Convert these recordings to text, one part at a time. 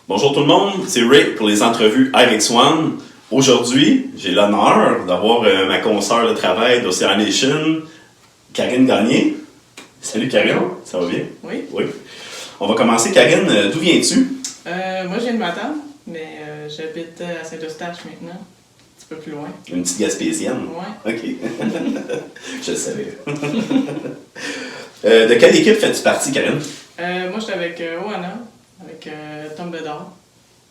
Bonjour tout le monde, c'est Rick pour les entrevues RX1. Aujourd'hui, j'ai l'honneur d'avoir ma consoeur de travail d'Océan Nation, Karine Gagné. Salut Karine, Hello. Ça va bien? Oui. Oui. On va commencer. Karine, d'où viens-tu? Moi, je viens de Matane, mais j'habite à Saint-Eustache maintenant, un petit peu plus loin. Une petite Gaspésienne? Ouais. OK. Je le savais. De quelle équipe fais-tu partie, Karine? Moi, j'étais avec Oana, avec Tom Bedard.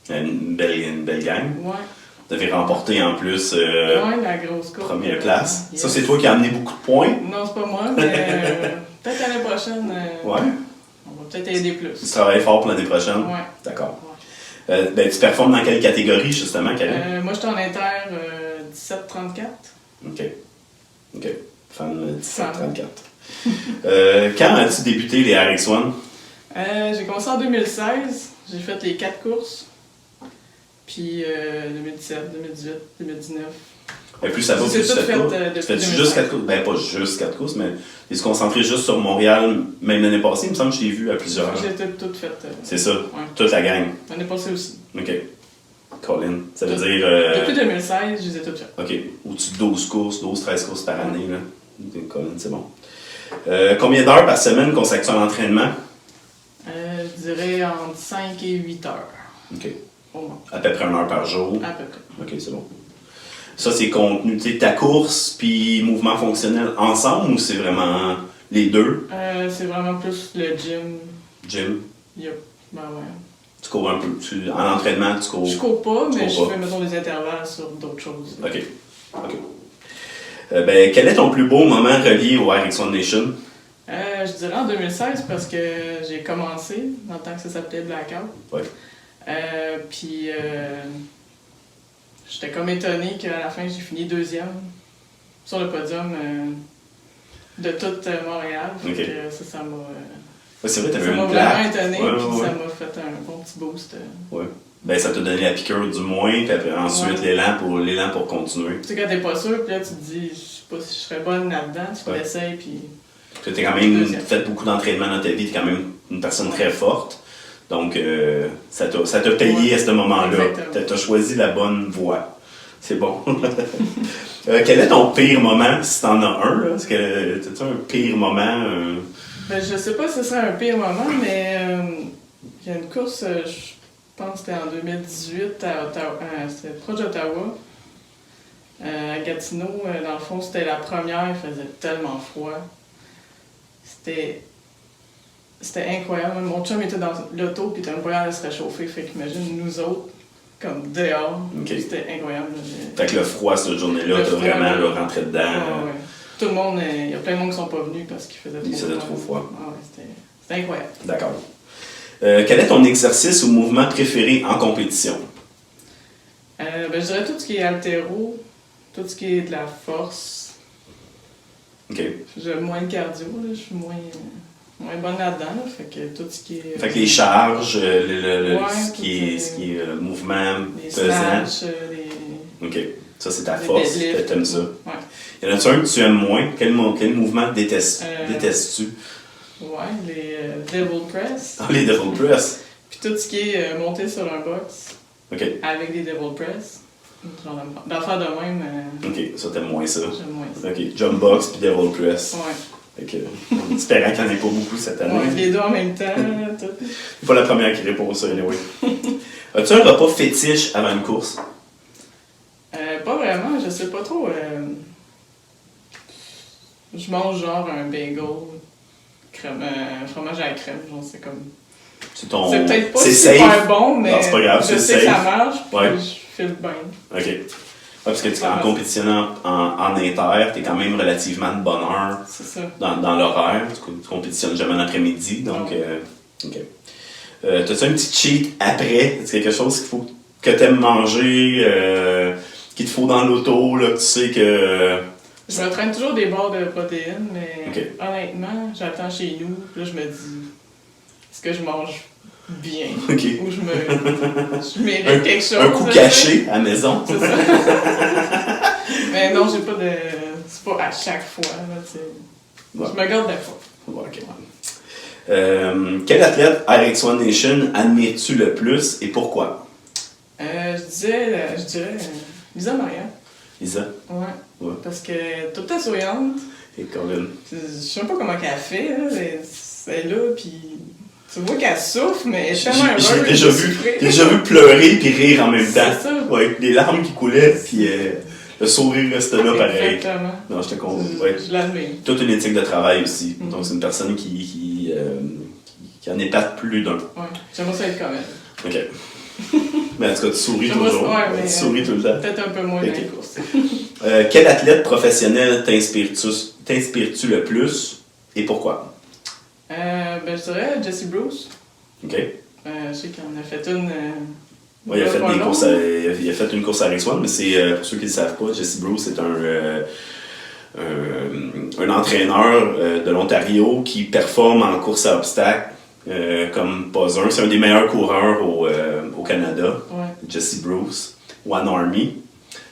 Une belle gang. Ouais. Vous avez remporté en plus Ouais, la grosse coupe. première place. Yes. Ça, c'est toi qui as amené beaucoup de points. Non, c'est pas moi, mais peut-être l'année prochaine, Ouais. on va peut-être aider plus. Tu travailles fort pour l'année prochaine? Ouais. D'accord. Ouais. Tu performes dans quelle catégorie, justement, Karine? Moi, j'étais en inter 17-34. OK. Femme 17-34. Quand as-tu débuté les RX1? J'ai commencé en 2016. J'ai fait les 4 courses. Puis 2017, 2018, 2019. Et plus ça va, C'est plus tout ça fait court. depuis Fais-tu 2016. juste 4 courses? Ben, pas juste 4 courses, mais tu es concentré juste sur Montréal, même l'année passée. Il me semble que je t'ai vu à plusieurs. J'ai tout fait. C'est ça, Ouais. toute la gang. L'année passée aussi. OK. Colin, ça veut dire... Depuis 2016, je les ai toutes faites. OK. Au-dessus de 12 courses, 12-13 courses par année, là. Colin, c'est bon. Combien d'heures par semaine consacres-tu à l'entraînement? Je dirais entre 5 et 8 heures. OK. Au moins. À peu près 1 heure par jour. À peu près. OK, c'est bon. Ça, c'est contenu, tu sais, ta course puis mouvement fonctionnel ensemble ou c'est vraiment les deux? C'est vraiment plus le gym. Gym? Yep. Ben ouais. Tu cours un peu. En entraînement, tu cours. Je cours pas, Tu mais cours je pas. fais, mettons, des intervalles sur d'autres choses. OK. Quel est ton plus beau moment relié au RX1 Nation? Je dirais en 2016 parce que j'ai commencé dans le temps que ça s'appelait Blackout. Ouais. Puis j'étais comme étonnée qu'à la fin j'ai fini deuxième sur le podium de toute Montréal. Fait Ok. que ça m'a Ouais, c'est vrai, ça t'avais m'a une vraiment plaque. étonnée, Ouais, puis ouais, ça ouais. m'a fait un bon petit boost. Ouais. Ben, ça t'a donné la piqûre du moins, puis après, ensuite Ouais. l'élan pour continuer. Tu sais, quand t'es pas sûr, puis là tu te dis, je sais pas si je serais bonne là-dedans, tu Ouais. l'essayes, puis Tu as quand même Deuxième. fait beaucoup d'entraînement dans ta vie, tu es quand même une personne très forte. Donc, ça t'a payé Ouais. à ce moment-là. Exactement. Tu as choisi la bonne voie. C'est bon. Quel est ton pire moment, si t'en as un? Là? Est-ce que t'as-tu un pire moment? ben, je sais pas si ce serait un pire moment, mais il y a une course, je pense que c'était en 2018 à Ottawa, c'était proche d'Ottawa. À Gatineau, dans le fond, c'était la première, il faisait tellement froid. C'était incroyable. Mon chum était dans l'auto, puis il était même pas capable de se réchauffer. Fait qu'imagine nous autres, comme dehors. Ok. C'était incroyable. Fait que le froid, cette journée-là, Le t'as froid, vraiment oui. là, rentré dedans. Ouais. Tout le monde, il y a plein de monde qui sont pas venus parce qu'il faisait trop Il faisait trop froid. Ah ouais, c'était incroyable. D'accord. Quel est ton exercice ou mouvement préféré en compétition? Ben, je dirais tout ce qui est haltéro, tout ce qui est de la force. OK. J'ai moins de cardio, là, je suis moins bonne là-dedans. Là, fait que tout ce qui est. Fait que les charges, Ouais, ce qui est mouvement les pesant. snatchs, les. OK. Ça, c'est ta les force. deadlifts. T'aimes ça. Ouais. Y en a-tu un que tu aimes moins? Quel mouvement détestes-tu? Ouais, les devil press. Ah, les devil press. Puis tout ce qui est monter sur un box OK. avec des devil press. Genre d'affaires de même, OK. Ça, t'aimes moins ça. j'aime moins ça. OK. Jump box puis devil press. Ouais. Fait que, espérant qu'il n'y en ait pas beaucoup cette année. Ouais, les deux en même temps, tout. C'est pas la première qui répond ça, anyway. As-tu un repas fétiche avant une course? Pas vraiment, je sais pas trop. Je mange genre un bagel, crème, fromage à la crème, genre c'est comme. C'est ton. C'est peut-être pas c'est super safe. bon, mais Non, c'est pas grave, je c'est sais que safe. ça marche, puis Ouais. je file bien. OK. Ouais, parce que en compétitionnant en inter, t'es quand même relativement de bonne heure C'est ça. dans l'horaire. Tu compétitionnes jamais l'après-midi, donc. OK. T'as-tu un petit cheat après? C'est quelque chose qu'il faut que t'aimes manger, qu'il te faut dans l'auto, là, que tu sais que. Je me traîne toujours des barres de protéines, mais Ok. honnêtement, j'attends chez nous, puis là je me dis, est-ce que je mange bien? OK. Ou je mérite quelque chose? Un coup là, caché à la maison. C'est ça. Mais non, j'ai pas de. C'est pas à chaque fois, là, tu sais. Ouais. Je me garde des fois. Ouais, OK. Quel athlète RX1 Nation admires-tu le plus et pourquoi? Je dirais Lisa Maria. Lisa? Ouais. Ouais. Parce que tout le temps souriante. Et Colin? Je sais pas comment qu'elle fait, là. Elle est là, puis tu vois qu'elle souffre, mais elle est tellement heureuse. J'ai déjà vu pleurer puis rire en même temps. C'est ça. Ouais, les larmes qui coulaient, puis le sourire restait là pareil. Exactement. Non, j'étais content. Ouais. Je l'admire. Toute une éthique de travail aussi. Mm. Donc, c'est une personne qui en épate plus d'un. Ouais. J'aimerais ça être comme elle. OK. Mais en tout cas, tu souris J'aimerais toujours. ça, ouais, mais, Tu souris tout le temps. Peut-être un peu moins Ok. dans les courses. Quel athlète professionnel t'inspires-tu le plus et pourquoi? Je dirais Jesse Bruce. OK. Je sais qu'il en a fait une. Ouais, il a fait pas des long. courses il a fait une course à RX1, mais c'est pour ceux qui ne le savent pas, Jesse Bruce est un entraîneur de l'Ontario qui performe en course à obstacles comme pas un. C'est un des meilleurs coureurs au Canada, Ouais. Jesse Bruce, One Army.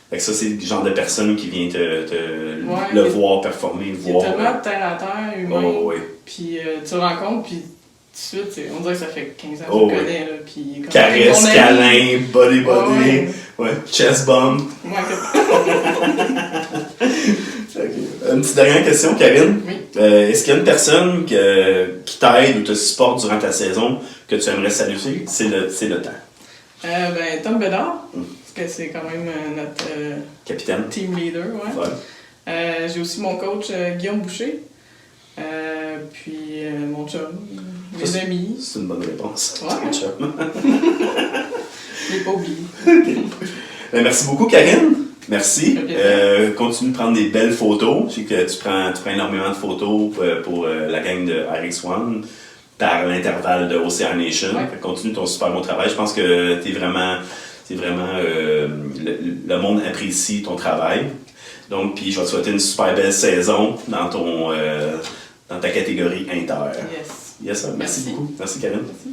Fait que ça, c'est le genre de personne qui vient le voir performer, le Il est voir. tellement terre à terre, humain. Oh, ouais. Puis tu le rencontres, puis tout de suite, on dirait que ça fait 15 ans Oh, qu'on le ouais. connaît. Là, puis comme Caresse, ton ami. câlin, body, Ouais. ouais, chest bump. Ouais, que- Okay. Une petite dernière question, Karine. Oui. Est-ce qu'il y a une personne qui t'aide ou te supporte durant ta saison que tu aimerais saluer? C'est le temps. Tom Bédard, parce que c'est quand même notre Capitaine. team leader. Ouais. Ouais. J'ai aussi mon coach Guillaume Boucher. Puis mon chum, mes Ça, amis. C'est une bonne réponse. Ouais. Chum. Je l'ai pas oublié. Ben, merci beaucoup, Karine. Merci. Ok. Continue de prendre des belles photos. Je sais que tu prends énormément de photos pour la gang de RX1 par l'intervalle de Ocean Nation. Ouais. Fait que continue ton super bon travail. Je pense que t'es vraiment le monde apprécie ton travail. Donc, puis je vais te souhaiter une super belle saison dans ta catégorie inter. Yes. Yes, sir. Merci Merci. beaucoup. Merci, Karine. Merci.